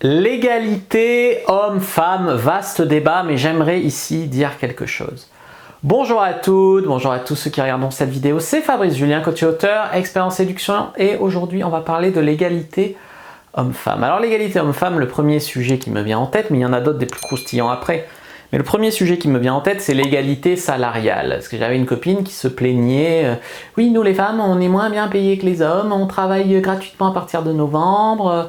L'égalité homme-femme, vaste débat, mais j'aimerais ici dire quelque chose. Bonjour à toutes, bonjour à tous ceux qui regardent cette vidéo, c'est Fabrice Julien, coach et auteur, expert en séduction, et aujourd'hui on va parler de l'égalité homme-femme. Alors l'égalité homme-femme, le premier sujet qui me vient en tête, mais il y en a d'autres des plus croustillants après, mais le premier sujet qui me vient en tête, c'est l'égalité salariale. Parce que j'avais une copine qui se plaignait, oui, nous les femmes, on est moins bien payés que les hommes, on travaille gratuitement à partir de novembre,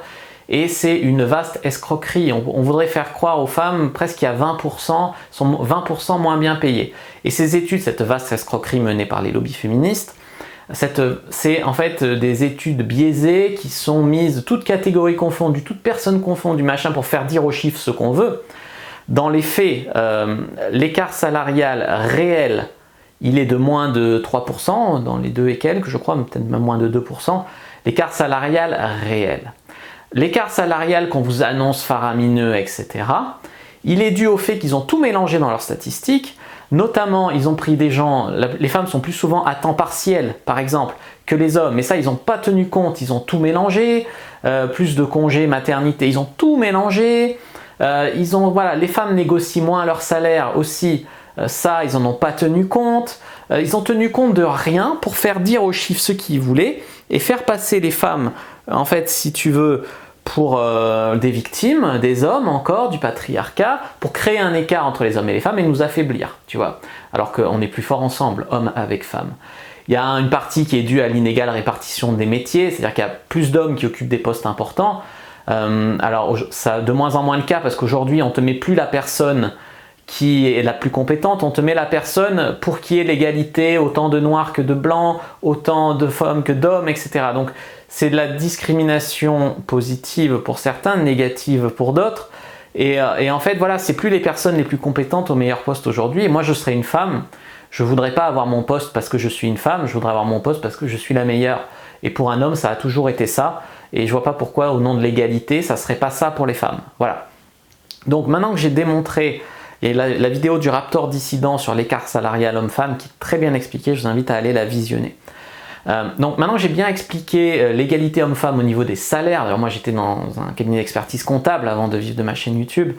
et c'est une vaste escroquerie. On voudrait faire croire aux femmes presque qu'il y a 20%, sont 20% moins bien payées. Et ces études, cette vaste escroquerie menée par les lobbies féministes, c'est en fait des études biaisées qui sont mises, toutes catégories confondues, toutes personnes confondues, machin, pour faire dire aux chiffres ce qu'on veut. Dans les faits, l'écart salarial réel, il est de moins de 3%, dans les deux et quelques, je crois, peut-être même moins de 2%, l'écart salarial réel. L'écart salarial qu'on vous annonce faramineux, etc., il est dû au fait qu'ils ont tout mélangé dans leurs statistiques. Notamment, ils ont pris des gens, les femmes sont plus souvent à temps partiel, par exemple, que les hommes. Mais ça, ils n'ont pas tenu compte, ils ont tout mélangé. Plus de congés maternité, ils ont tout mélangé. Voilà, les femmes négocient moins leur salaire aussi. Ça, ils n'en ont pas tenu compte. Ils ont tenu compte de rien pour faire dire aux chiffres ce qu'ils voulaient et faire passer les femmes, en fait, si tu veux, pour des victimes, des hommes encore, du patriarcat, pour créer un écart entre les hommes et les femmes et nous affaiblir, tu vois. Alors qu'on est plus fort ensemble, hommes avec femmes. Il y a une partie qui est due à l'inégale répartition des métiers, c'est-à-dire qu'il y a plus d'hommes qui occupent des postes importants. Alors, ça a de moins en moins le cas parce qu'aujourd'hui, on ne te met plus la personne qui est la plus compétente, on te met la personne pour qu'il y ait l'égalité, autant de noirs que de blancs, autant de femmes que d'hommes, etc. Donc c'est de la discrimination positive pour certains, négative pour d'autres. Et en fait, voilà, c'est plus les personnes les plus compétentes au meilleur poste aujourd'hui. Et moi, je serais une femme, je ne voudrais pas avoir mon poste parce que je suis une femme, je voudrais avoir mon poste parce que je suis la meilleure. Et pour un homme, ça a toujours été ça. Et je ne vois pas pourquoi, au nom de l'égalité, ça ne serait pas ça pour les femmes. Voilà. Donc maintenant que j'ai démontré, il y a la vidéo du Raptor dissident sur l'écart salarial homme-femme qui est très bien expliquée, je vous invite à aller la visionner. Donc maintenant que j'ai bien expliqué l'égalité homme-femme au niveau des salaires, d'ailleurs moi j'étais dans un cabinet d'expertise comptable avant de vivre de ma chaîne YouTube,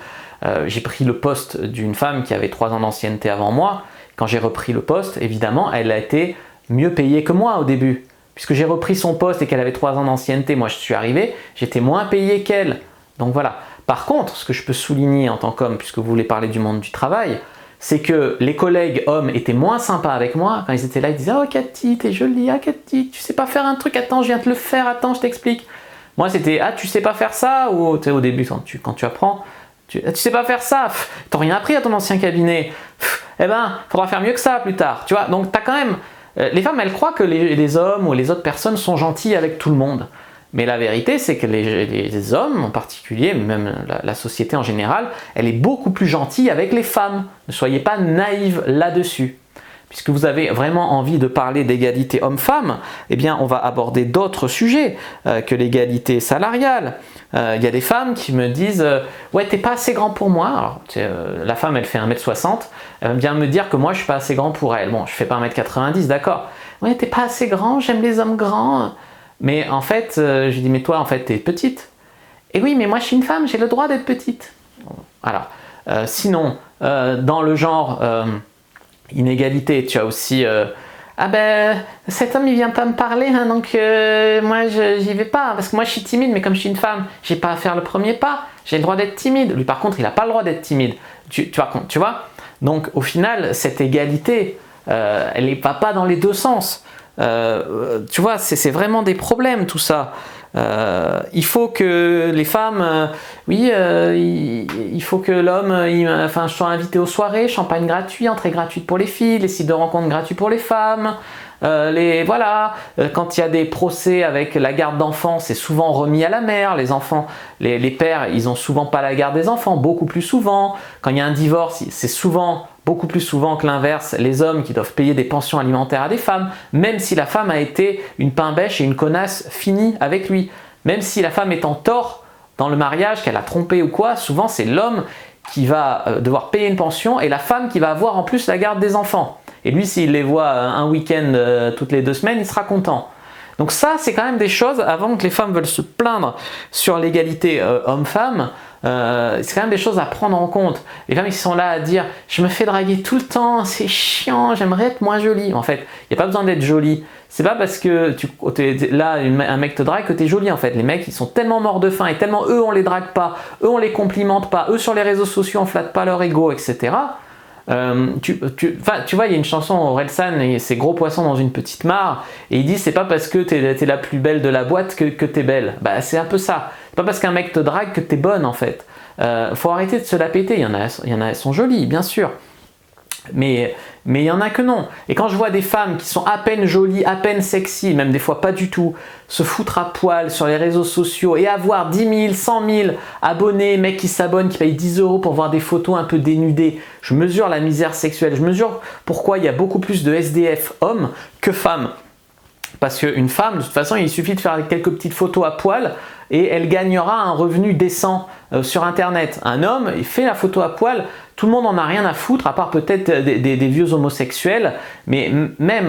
j'ai pris le poste d'une femme qui avait 3 ans d'ancienneté avant moi. Quand j'ai repris le poste, évidemment, elle a été mieux payée que moi au début. Puisque j'ai repris son poste et qu'elle avait 3 ans d'ancienneté, moi je suis arrivé, j'étais moins payé qu'elle. Donc voilà. Par contre, ce que je peux souligner en tant qu'homme, puisque vous voulez parler du monde du travail, c'est que les collègues hommes étaient moins sympas avec moi. Quand ils étaient là, ils disaient « Oh Cathy, t'es jolie, ah Cathy, tu sais pas faire un truc, attends, je viens te le faire, attends, je t'explique. » Moi c'était « Ah, tu sais pas faire ça ?» Ou tu sais, au début, quand tu apprends, tu sais pas faire ça, t'as rien appris à ton ancien cabinet, eh ben, faudra faire mieux que ça plus tard. Tu vois, donc t'as quand même... Les femmes, elles croient que les hommes ou les autres personnes sont gentils avec tout le monde. Mais la vérité, c'est que les hommes en particulier, même la société en général, elle est beaucoup plus gentille avec les femmes. Ne soyez pas naïves là-dessus. Puisque vous avez vraiment envie de parler d'égalité homme-femme, eh bien on va aborder d'autres sujets que l'égalité salariale. Il y a des femmes qui me disent « Ouais, t'es pas assez grand pour moi. » Alors, la femme, elle fait 1m60, elle vient me dire que moi, je suis pas assez grand pour elle. Bon, je fais pas 1m90, d'accord. « Ouais, t'es pas assez grand, j'aime les hommes grands. » Mais en fait, je lui dis « Mais toi, en fait, t'es petite. » « Et oui, mais moi, je suis une femme, j'ai le droit d'être petite. » Alors, sinon, dans le genre inégalité, tu as aussi ah ben, cet homme il vient pas me parler, hein, donc moi j'y vais pas, parce que moi je suis timide, mais comme je suis une femme, j'ai pas à faire le premier pas, j'ai le droit d'être timide. Lui par contre, il a pas le droit d'être timide. Tu vois. Donc au final, cette égalité, elle n'est pas dans les deux sens. Tu vois, c'est vraiment des problèmes tout ça. Il faut que les femmes, il faut que l'homme soit invité aux soirées, champagne gratuit, entrée gratuite pour les filles, les sites de rencontres gratuits pour les femmes. Voilà, quand il y a des procès avec la garde d'enfants, c'est souvent remis à la mère. Les enfants, les pères, ils ont souvent pas la garde des enfants, beaucoup plus souvent. Quand il y a un divorce, c'est souvent beaucoup plus souvent que l'inverse, les hommes qui doivent payer des pensions alimentaires à des femmes, même si la femme a été une pain-bêche et une connasse finie avec lui. Même si la femme est en tort dans le mariage, qu'elle a trompé ou quoi, souvent c'est l'homme qui va devoir payer une pension et la femme qui va avoir en plus la garde des enfants. Et lui, s'il les voit un week-end toutes les 2 semaines, il sera content. Donc ça, c'est quand même des choses, avant que les femmes veulent se plaindre sur l'égalité homme-femme, c'est quand même des choses à prendre en compte. Les femmes qui sont là à dire « je me fais draguer tout le temps, c'est chiant, j'aimerais être moins jolie ». En fait, il n'y a pas besoin d'être jolie. C'est pas parce que là, un mec te drague que tu es jolie en fait. Les mecs, ils sont tellement morts de faim et tellement eux, on les drague pas, eux, on les complimente pas, eux, sur les réseaux sociaux, on flatte pas leur ego, etc. Tu vois, il y a une chanson, Orelsan et ses gros poissons dans une petite mare, et il dit c'est pas parce que t'es la plus belle de la boîte que t'es belle. Bah c'est un peu ça. C'est pas parce qu'un mec te drague que t'es bonne en fait. Faut arrêter de se la péter. Il y en a, elles sont jolies, bien sûr. Mais il y en a que non. Et quand je vois des femmes qui sont à peine jolies, à peine sexy, même des fois pas du tout, se foutre à poil sur les réseaux sociaux et avoir 10 000, 100 000 abonnés, mecs qui s'abonnent, qui payent 10 € pour voir des photos un peu dénudées, je mesure la misère sexuelle. Je mesure pourquoi il y a beaucoup plus de SDF hommes que femmes. Parce qu'une femme, de toute façon, il suffit de faire quelques petites photos à poil et elle gagnera un revenu décent sur Internet. Un homme, il fait la photo à poil, tout le monde en a rien à foutre, à part peut-être des vieux homosexuels, mais même,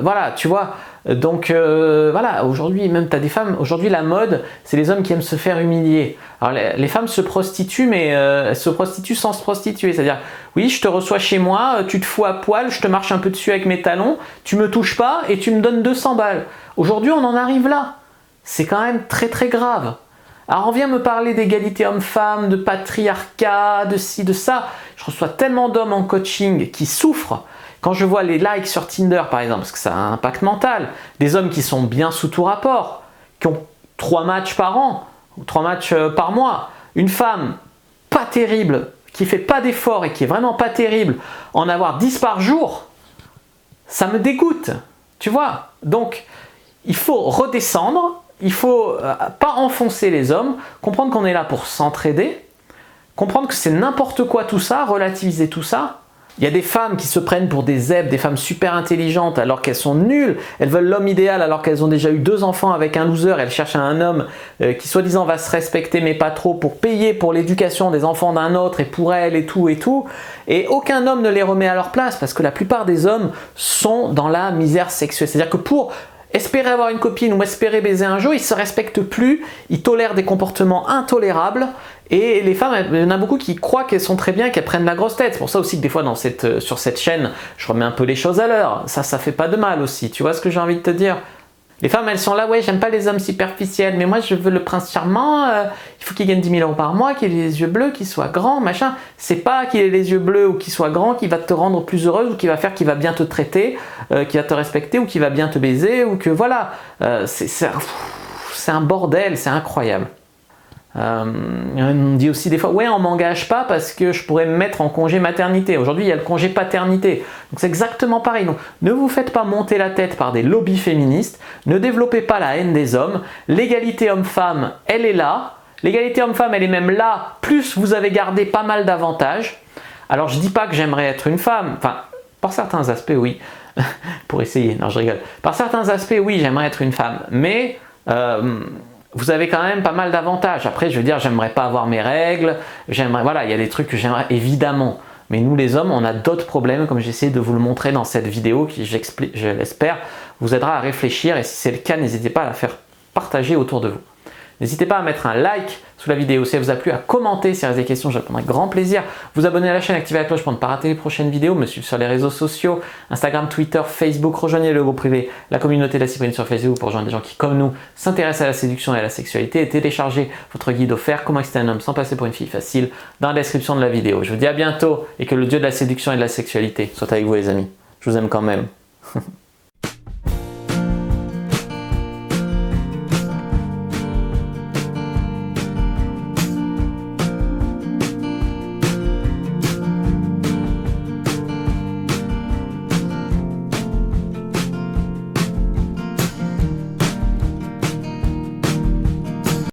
voilà, tu vois. Donc voilà, aujourd'hui, même tu as des femmes, aujourd'hui la mode, c'est les hommes qui aiment se faire humilier. Alors les femmes se prostituent, mais elles se prostituent sans se prostituer. C'est-à-dire, oui, je te reçois chez moi, tu te fous à poil, je te marche un peu dessus avec mes talons, tu me touches pas et tu me donnes 200 balles. Aujourd'hui, on en arrive là. C'est quand même très très grave. Alors on vient me parler d'égalité homme-femme, de patriarcat, de ci, de ça. Je reçois tellement d'hommes en coaching qui souffrent. Quand je vois les likes sur Tinder par exemple, parce que ça a un impact mental, des hommes qui sont bien sous tout rapport, qui ont 3 matchs par an, ou 3 matchs par mois, une femme pas terrible, qui fait pas d'efforts et qui est vraiment pas terrible, en avoir 10 par jour, ça me dégoûte, tu vois. Donc il faut redescendre, il faut pas enfoncer les hommes, comprendre qu'on est là pour s'entraider, comprendre que c'est n'importe quoi tout ça, relativiser tout ça. Il y a des femmes qui se prennent pour des zèbres, des femmes super intelligentes alors qu'elles sont nulles. Elles veulent l'homme idéal alors qu'elles ont déjà eu 2 enfants avec un loser. Elles cherchent un homme qui soi-disant va se respecter mais pas trop pour payer pour l'éducation des enfants d'un autre et pour elles et tout et tout. Et aucun homme ne les remet à leur place parce que la plupart des hommes sont dans la misère sexuelle. C'est-à-dire que pour espérer avoir une copine ou espérer baiser un jour, ils ne se respectent plus, ils tolèrent des comportements intolérables. Et les femmes, il y en a beaucoup qui croient qu'elles sont très bien, qu'elles prennent la grosse tête. C'est pour ça aussi que des fois sur cette chaîne, je remets un peu les choses à l'heure. Ça fait pas de mal aussi. Tu vois ce que j'ai envie de te dire? Les femmes, elles sont là, ouais, j'aime pas les hommes superficiels, mais moi je veux le prince charmant, il faut qu'il gagne 10 000 € par mois, qu'il ait les yeux bleus, qu'il soit grand, machin. C'est pas qu'il ait les yeux bleus ou qu'il soit grand qui va te rendre plus heureuse ou qui va faire qu'il va bien te traiter, qui va te respecter ou qui va bien te baiser ou que voilà. C'est un bordel, c'est incroyable. On dit aussi des fois ouais on m'engage pas parce que je pourrais me mettre en congé maternité. Aujourd'hui il y a le congé paternité, donc c'est exactement pareil. Donc ne vous faites pas monter la tête par des lobbies féministes, ne développez pas la haine des hommes. L'égalité homme-femme elle est là, l'égalité homme-femme elle est même là, plus vous avez gardé pas mal d'avantages. Alors je dis pas que j'aimerais être une femme, enfin par certains aspects oui, pour essayer, non je rigole, par certains aspects oui j'aimerais être une femme, mais vous avez quand même pas mal d'avantages. Après, je veux dire, j'aimerais pas avoir mes règles, voilà, il y a des trucs que j'aimerais évidemment. Mais nous, les hommes, on a d'autres problèmes, comme j'essaie de vous le montrer dans cette vidéo, qui, je l'espère, vous aidera à réfléchir. Et si c'est le cas, n'hésitez pas à la faire partager autour de vous. N'hésitez pas à mettre un like sous la vidéo si elle vous a plu, à commenter si vous avez des questions, je répondrai avec grand plaisir. Vous abonner à la chaîne, activer la cloche pour ne pas rater les prochaines vidéos, me suivre sur les réseaux sociaux, Instagram, Twitter, Facebook, rejoignez le groupe privé, la communauté de la Cyprine sur Facebook pour rejoindre des gens qui, comme nous, s'intéressent à la séduction et à la sexualité et télécharger votre guide offert Comment exciter un homme sans passer pour une fille facile dans la description de la vidéo. Je vous dis à bientôt et que le dieu de la séduction et de la sexualité soit avec vous les amis. Je vous aime quand même.